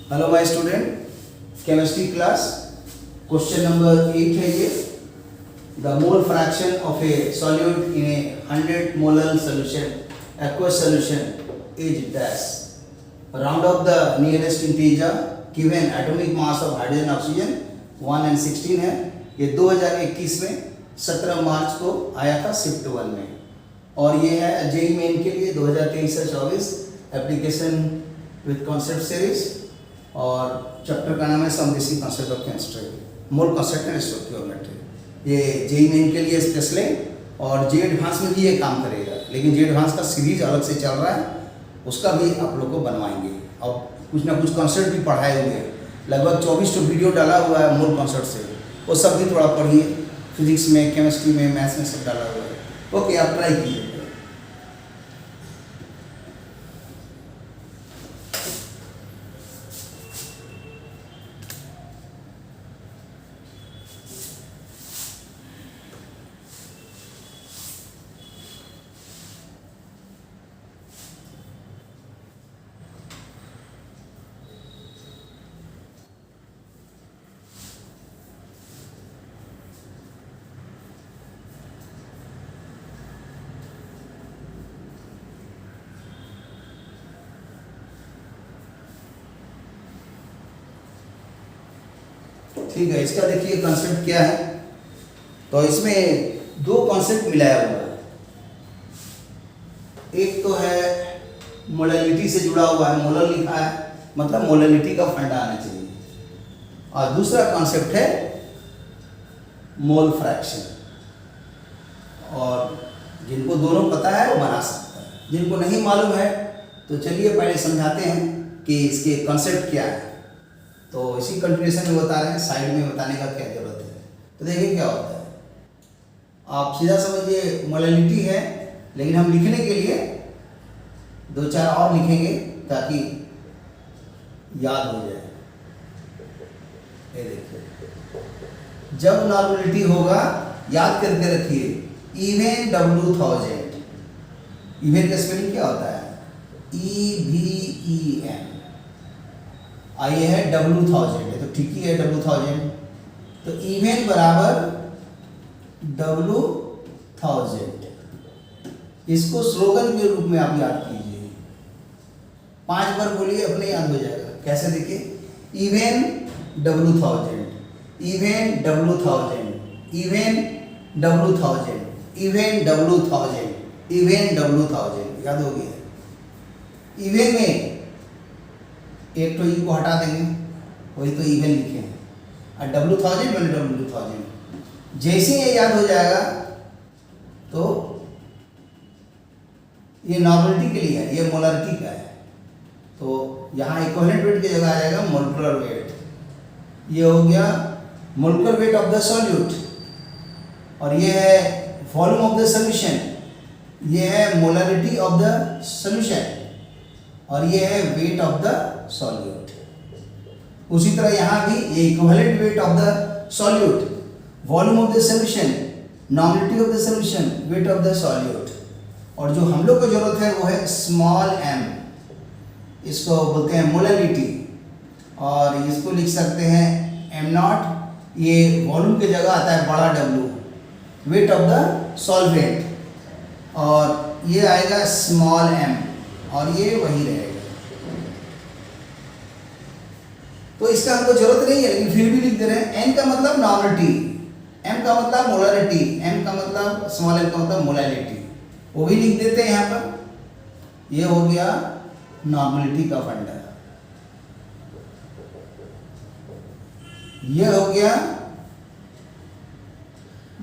Hello my student, chemistry class question number 8 है ये। The mole fraction of A solute in A 100 molar solution aqueous solution is dash. Round off the nearest integer given atomic mass of hydrogen oxygen 1 and 16 है। ये 2021 में 17 मार्च को आया था shift 1 में, और ये है जेईई मेन के लिए 2023 से 24 एप्लीकेशन विद कॉन्सेप्ट सीरीज, और चैप्टर का नाम है some basic concept of chemistry, mole concept and stoichiometry. ये जेईई मेन के लिए स्पेशल है, और जे एडवांस में भी ये काम करेगा, लेकिन जे एडवांस का सीरीज अलग से चल रहा है, उसका भी आप लोग को बनवाएंगे। और कुछ ना कुछ कॉन्सेप्ट भी पढ़ाए हुए हैं, लगभग 24 वीडियो डाला हुआ है मोल कॉन्सेप्ट से, वो सब भी थोड़ा पढ़िए। फिजिक्स में, केमिस्ट्री में, मैथ्स में सब डाला हुआ है। ओके, आप ट्राई कीजिए। ठीक है, इसका देखिए कॉन्सेप्ट क्या है। तो इसमें दो कॉन्सेप्ट मिलाया हुआ है। एक तो है मोलैलिटी से जुड़ा हुआ है, मोलर लिखा है, मतलब मोलैलिटी का फंडा आना चाहिए, और दूसरा कॉन्सेप्ट है मोल फ्रैक्शन। और जिनको दोनों पता है वो बना सकता है, जिनको नहीं मालूम है तो चलिए पहले समझाते हैं कि इसके कॉन्सेप्ट क्या है। तो इसी कंटिन्यूएशन में बता रहे हैं, साइड में बताने का क्या जरूरत है। तो देखिए क्या होता है, आप सीधा समझिए मोलैलिटी है, लेकिन हम लिखने के लिए दो चार और लिखेंगे ताकि याद हो जाए। ये देखिए, जब नॉर्मलिटी होगा याद करके रखिए, इवन W1000। इवन का स्पेलिंग क्या होता है? EVEN। ये है W1000 है, तो ठीक ही है W1000। तो इवन बराबर W1000, इसको स्लोगन के रूप में आप याद कीजिए। 5 बार बोलिए, अपने याद हो जाएगा। कैसे देखिए, even W1000, even W1000, even W1000, even W1000, even W1000, याद हो गया। इवन में एक तो ई को हटा देंगे, वही तो इवन लिखे हैं, और W1000 मैंने W1000। जैसे ये याद हो जाएगा तो ये नॉर्मलिटी के लिए है, ये मोलरिटी का है, तो यहाँ इक्विवेलेंट वेट की जगह आ जाएगा मोलिकुलर वेट। ये हो गया molecular weight of the solute, और ये है वॉल्यूम ऑफ द सॉल्यूशन, ये है मोलरिटी ऑफ द सॉल्यूशन, और ये है वेट ऑफ द सॉल्यूट। उसी तरह यहाँ भी ये equivalent weight of the solute, volume of the solution, normality of the solution, weight of the solute. और जो हम लोग को जरूरत है वो है स्मॉल m, इसको बोलते हैं मोलैलिटी, और इसको लिख सकते हैं m0। ये वॉल्यूम की जगह आता है बड़ा W, weight of the solvent, और ये आएगा स्मॉल m, और ये वही रहेगा। तो इसका हमको जरूरत नहीं है, लेकिन फिर भी लिख दे रहे हैं। n का मतलब नॉर्मलिटी, m का मतलब मोलरिटी, m का मतलब स्मॉल m का मतलब मोलैलिटी, वो भी लिख देते हैं यहाँ पर। ये हो गया नॉर्मलिटी का फंडा, ये हो गया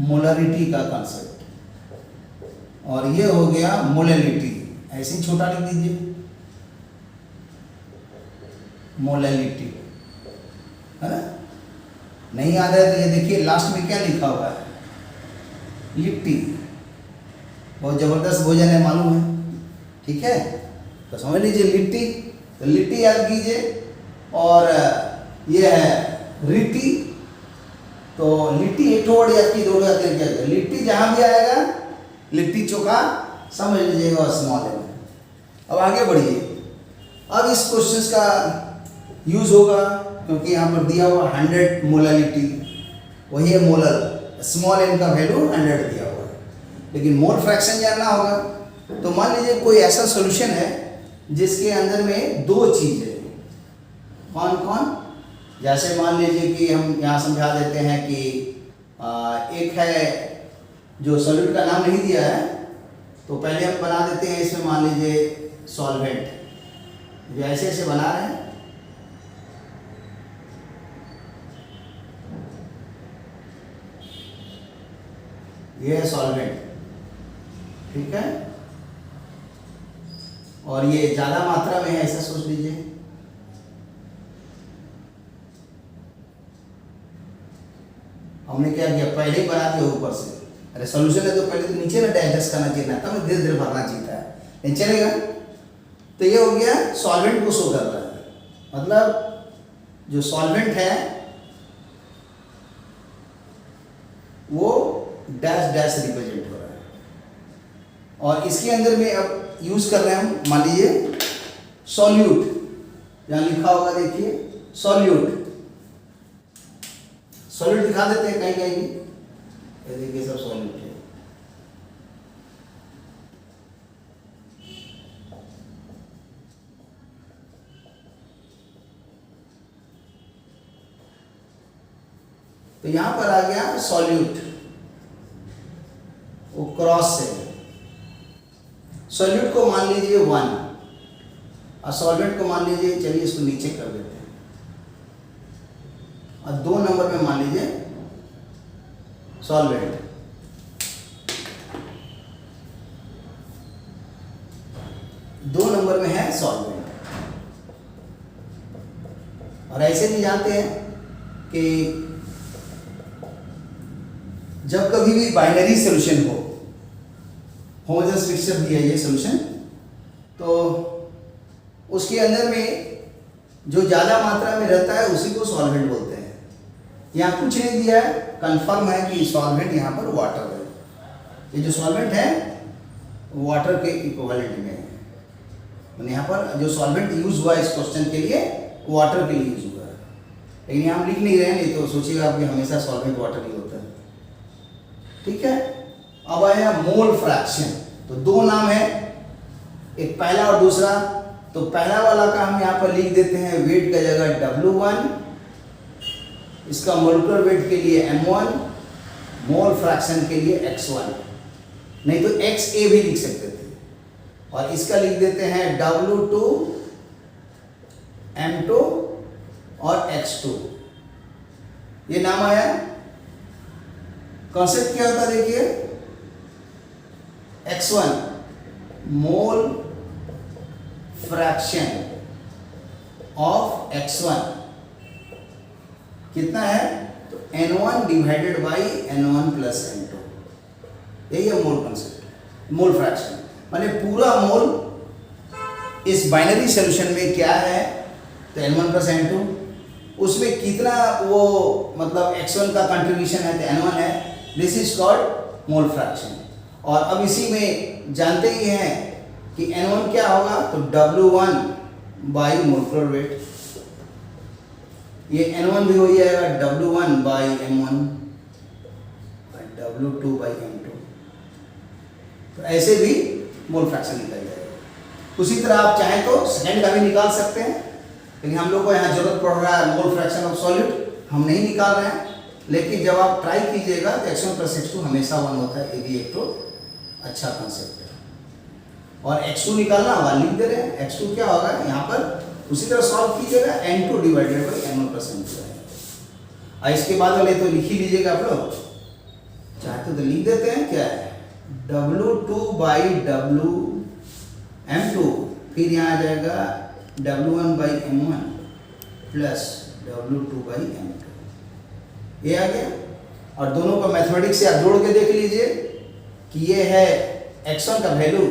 मोलरिटी का कॉन्सेप्ट, और ये हो गया मोलैलिटी। ऐसे ही छोटा लिख दीजिए, मोलैलिटी, है ना। नहीं याद है तो ये देखिए लास्ट में क्या लिखा हुआ है, लिट्टी। बहुत जबरदस्त भोजन है, मालूम है, ठीक है। तो समझ लीजिए लिट्टी, तो लिट्टी याद कीजिए, और ये है रिट्टी, तो लिट्टी एक वर्ड याद की, दोनों याद करके लिट्टी जहां भी आएगा, लिट्टी चोखा समझ लीजिएगा स्मॉल है। अब आगे बढ़िए। अब इस क्वेश्चन का यूज होगा क्योंकि यहाँ पर दिया हुआ 100 मोलालिटी, वही है मोलर, स्मॉल एन का वैल्यू 100 दिया हुआ है, लेकिन मोल फ्रैक्शन जानना होगा। तो मान लीजिए कोई ऐसा सॉल्यूशन है जिसके अंदर में दो चीज़ है, कौन कौन, जैसे मान लीजिए कि हम यहाँ समझा देते हैं कि एक है जो सॉल्यूट का नाम नहीं दिया है, तो पहले हम बना देते हैं इसमें मान लीजिए सॉल्वेंट, जो ऐसे ऐसे बना रहे हैं, ये है सॉल्वेंट, ठीक है, और ये ज़्यादा मात्रा में है ऐसा सोच लीजिए। हमने क्या किया, पहले ही बना दिया ऊपर से, अरे सॉल्यूशन है तो पहले तो नीचे ना डाइजेस्ट करना चाहिए ना, तब धीरे धीरे भरना चाहिए था, नहीं चलेगा। तो ये हो गया सॉल्वेंट को शो कर रहा है, मतलब जो सॉल्वेंट है वो डैश डैश रिप्रेजेंट हो रहा है, और इसके अंदर में अब यूज कर रहे हैं हम, मान लीजिए सॉल्यूट, यहाँ लिखा होगा देखिए सॉल्यूट, सॉल्यूट दिखा देते हैं कहीं कहीं, ये देखिए सब सॉल्यूट है। तो यहां पर आ गया सॉल्यूट, वो क्रॉस से, सॉल्यूट को मान लीजिए 1 और सॉल्वेंट को मान लीजिए, चलिए इसको नीचे कर देते हैं, और 2 नंबर में मान लीजिए सॉल्वेंट, दो नंबर में है सॉल्वेंट। और ऐसे भी जानते हैं कि जब कभी भी बाइनरी सॉल्यूशन हो, होमोजेनस मिक्सचर दिया ये सॉल्यूशन, तो उसके अंदर में जो ज़्यादा मात्रा में रहता है उसी को सॉल्वेंट बोलते हैं। यहाँ कुछ नहीं दिया है, कंफर्म है कि सॉल्वेंट यहाँ पर वाटर है, ये जो सॉल्वेंट है वाटर के इक्विवेलेंट में है, यहाँ पर जो सॉल्वेंट यूज हुआ इस क्वेश्चन के लिए वाटर के लिए यूज हुआ है, लेकिन यहाँ हम लिख नहीं रहे हैं, नहीं तो सोचिएगा कि हमेशा सॉल्वेंट वाटर ही होता है, ठीक है। अब आया मोल फ्रैक्शन, तो 2 नाम है, एक पहला और दूसरा। तो पहला वाला का हम यहाँ पर लिख देते हैं वेट का जगह W1, इसका मोलिकुलर वेट के लिए M1, मोल फ्रैक्शन के लिए X1, नहीं तो XA भी लिख सकते थे, और इसका लिख देते हैं W2, M2 और X2, ये नाम आया। कॉन्सेप्ट क्या होता है देखिए, X1 mole fraction of X1 कितना है, तो N1 divided by N1 plus N2, यही है मोल कॉन्सेप्ट, मोल फ्रैक्शन माने पूरा मोल इस बाइनरी सॉल्यूशन में क्या है, तो N1 प्लस N2, उसमें कितना वो मतलब X1 का कंट्रीब्यूशन है, तो N1 है, this is called mole fraction. और अब इसी में जानते ही हैं कि N1 क्या होगा, तो W1 बाई मोलिकुलर वेट, ये N1 भी हो जाएगा W1 बाई M1 और W2 बाई M2, तो ऐसे भी मोल फ्रैक्शन निकल जाएगा। उसी तरह आप चाहें तो सेकेंड का भी निकाल सकते हैं, लेकिन हम लोग को यहाँ जरूरत पड़ रहा है मोल फ्रैक्शन ऑफ सॉल्यूट, हम नहीं निकाल रहे हैं, लेकिन जब आप ट्राई कीजिएगा तो X1 प्लस X2 हमेशा 1 होता है, ये भी एक तो अच्छा कंसेप्ट है। और X2 निकालना होगा, लिख दे रहे हैं, X2 क्या होगा यहाँ पर उसी तरह सॉल्व कीजिएगा, N2 divided by N1 plus N2 है। और इसके बाद वाले तो लिख ही लीजिएगा आप लोग, चाहते तो लिख देते हैं क्या है, W2 बाई W M2, फिर यहाँ आ जाएगा W1 by M1 plus W2 by M2, ये आ गया। और दोनों का मैथमेटिक्स से आप जोड़ के देख लीजिए कि ये है X1 का वैल्यू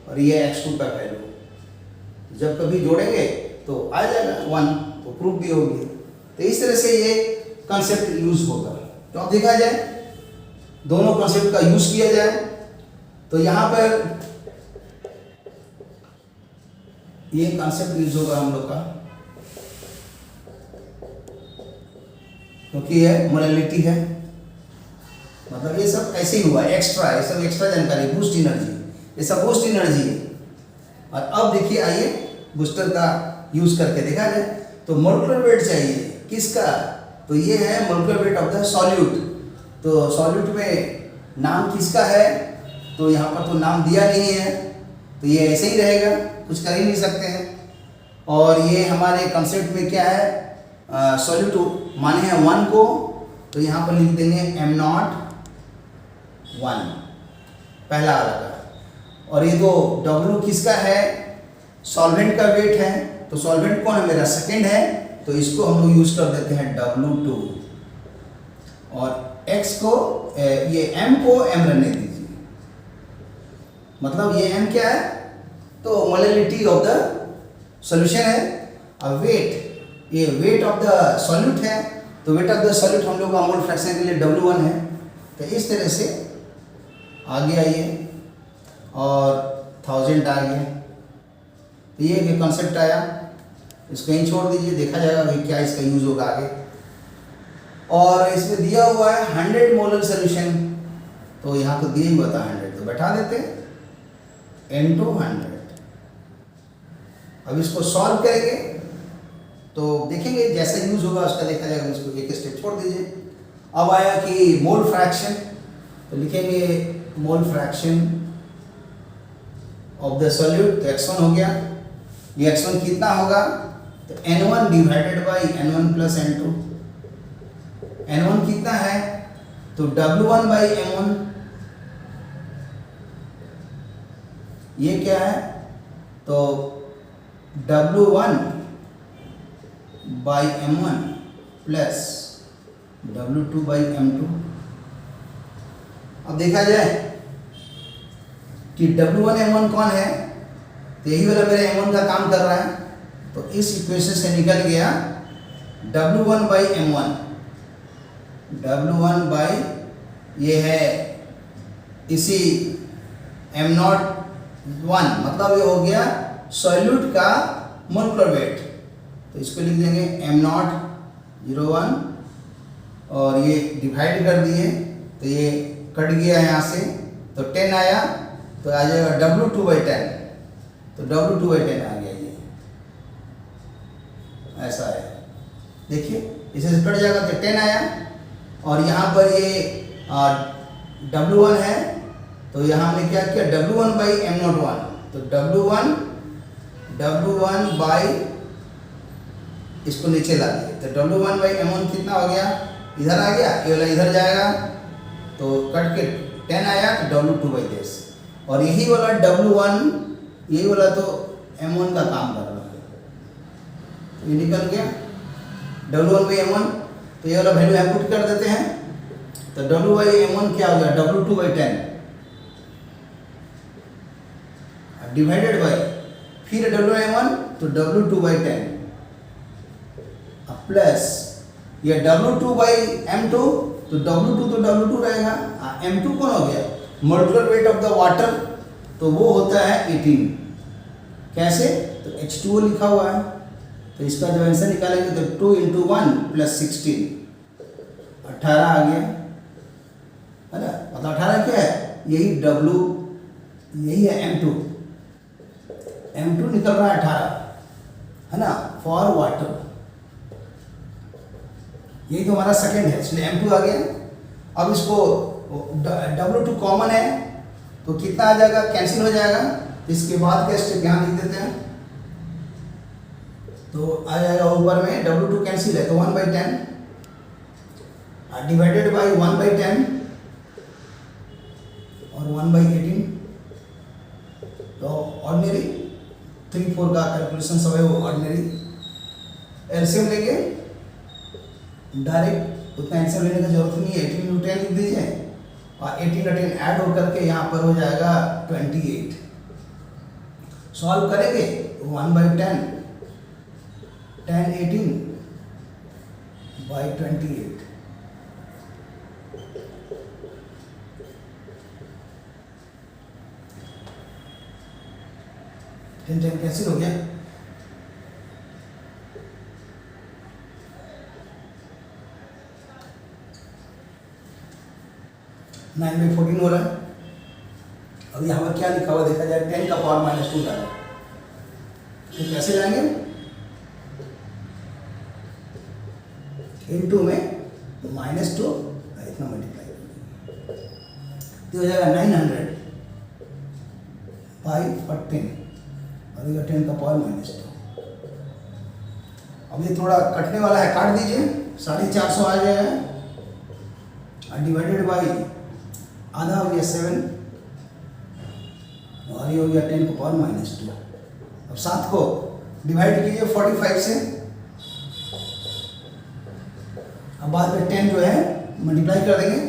और ये X2 का वैल्यू, जब कभी जोड़ेंगे तो आ जाएगा 1, तो प्रूफ भी होगी। तो इस तरह से ये कंसेप्ट यूज होगा, तो अब देखा जाए दोनों कंसेप्ट का यूज किया जाए, तो यहाँ पर ये कंसेप्ट यूज होगा हम लोग का, क्योंकि ये मोलैलिटी है, मतलब ये सब ऐसे ही हुआ एक्स्ट्रा, ये सब एक्स्ट्रा जानकारी, बूस्ट एनर्जी, ये सब बूस्ट एनर्जी है। और अब देखिए, आइए बूस्टर का यूज करके देखा जाए। तो मोलेकुलर वेट चाहिए किसका, तो ये है molecular weight of the solute. तो सॉल्यूट में नाम किसका है, तो यहाँ पर तो नाम दिया नहीं है, तो ये ऐसे ही रहेगा, कुछ कर ही नहीं सकते हैं। और ये हमारे कंसेप्ट में क्या है, सॉल्यूट माने हैं 1 को, तो यहाँ पर लिख देंगे m0 1 पहला वाला का। और ये तो W किसका है, सॉल्वेंट का वेट है, तो सॉल्वेंट कौन है मेरा, सेकेंड है, तो इसको हम लोग यूज कर देते हैं W2। और X को ये M को M रहने दीजिए, मतलब ये M क्या है, तो मोलैलिटी ऑफ द सॉल्यूशन है। और वेट, ये वेट ऑफ द सॉल्यूट है, तो वेट ऑफ द सॉल्यूट हम लोग का मोल फ्रैक्शन के लिए W1 है। तो इस तरह से आगे आइए और 1000 आ गया, तो ये कॉन्सेप्ट आया, इसको यहीं छोड़ दीजिए, देखा जाएगा कि क्या इसका यूज होगा आगे। और इसमें दिया हुआ है 100 मोलर सोल्यूशन, तो यहाँ तो दिए ही बता 100, तो बैठा देते into 100। अब इसको सॉल्व करेंगे तो देखेंगे जैसा यूज होगा उसका देखा जाएगा, इसको एक स्टेप छोड़ दीजिए। अब आया कि मोल फ्रैक्शन, तो लिखेंगे mole fraction of the solute, तो x1 हो गया। ये x1 कितना होगा, तो n1 divided by n1 plus n2। n1 कितना है, तो w1 बाई m1, ये क्या है, तो w1 by m1 plus w2 by m2। अब देखा जाए कि w1 m1 कौन है, तो यही वाला मेरे m1 का काम कर रहा है, तो इस इक्वेशन से निकल गया w1 by m1, w1 by ये है इसी m0 1, मतलब ये हो गया सॉल्यूट का मोलेकुलर वेट, तो इसको लिख देंगे m0 01 और ये डिवाइड कर दिए, तो ये कट गया यहाँ से, तो 10 आया, तो आ जाएगा W2 बाई 10, तो W2 बाई 10 आ गया, ये ऐसा है। देखिए इसे कट जाएगा तो 10 आया, और यहाँ पर ये W1 है, तो यहाँ हमने क्या किया W1 बाई m01, तो W1 बाई इसको नीचे ला दिए, तो W1 बाई m1 कितना हो गया, इधर आ गया, ये वाला इधर जाएगा, तो कट के 10 आया, तो W2 बाई 10, और यही वाला W1, यही वाला तो m1 का काम कर रहा है, तो ये निकल गया W1 बाई m1, तो ये वाला वैल्यू यहाँ पुट कर देते हैं, तो W बाई m1 क्या हो गया W2 बाई 10 डिवाइडेड बाई फिर W1 तो W2 बाई 10 प्लस ये W2 बाई M2, तो W2 रहेगा, M2 कौन हो गया molecular weight of the water, तो वो होता है 18। कैसे, तो H2O लिखा हुआ है, तो इसका जब आंसर निकालेंगे तो 2 × 1 + 16 18 आ गया, है ना। मतलब 18 क्या है, यही W, यही है M2 निकल रहा है 18, है ना, फॉर वाटर, यही तो हमारा सेकेंड है, इसलिए M2 आ गया। अब इसको W2 कॉमन है, तो कितना आ जाएगा, कैंसिल हो जाएगा, तो इसके बाद का स्टेप यहाँ लिख देते हैं, तो आ जाएगा ऊपर में W2 कैंसिल है, तो 1/10 डिवाइडेड बाई 1/10 और 1/18, तो ऑर्डिनरी 3/4 का कैलकुलेशन सब है वो ऑर्डिनरी। एलसीएम लेंगे डायरेक्ट, उतना एलसीएम लेने की जरूरत नहीं है, 18 × 10 लिख दीजिए, और 18 और 10 ऐड हो करके यहाँ पर हो जाएगा 28। सॉल्व करेंगे 1/10 10 18 बाई 28, कैंसिल हो गया, 9/14 हो रहा है। अब यहाँ पर क्या लिखा हुआ देखा जाए, 10 का पावर -2 डाला, तो कैसे लाएंगे, इनटू में -2 इतना मल्टीप्लाई करेंगे, तो हो जाएगा 900/14 और ये 10 का पावर -2। अब ये थोड़ा कटने वाला है, काट दीजिए, 450 आ जाएगा और डिवाइडेड बाई आधा हो गया 7 और ये हो गया 10 का पावर -2। अब 7 को डिवाइड कीजिए 45 से, अब बाद में 10 जो है मल्टीप्लाई कर देंगे,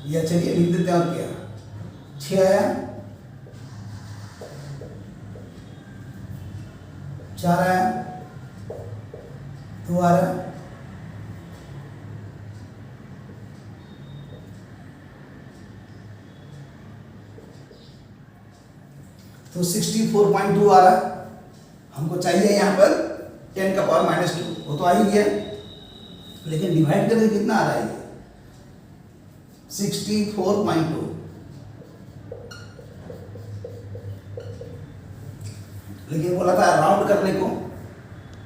या चलिए लिख देते हैं, और क्या 6 आया, 4 आया, 2 आ रहा है, तो 64.2 आ रहा है। हमको चाहिए यहाँ पर 10 का पावर -2, वो तो आ ही गया, लेकिन डिवाइड करके कितना आ रहा है, 64.2। लेकिन बोला था राउंड करने को,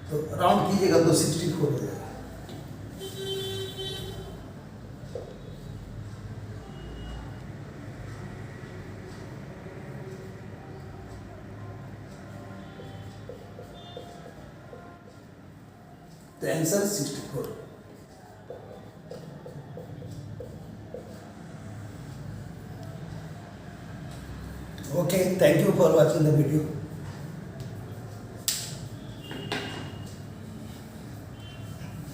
तो राउंड कीजिएगा तो 64 हो जाएगा। तो answer 64। Okay, thank you for watching the video.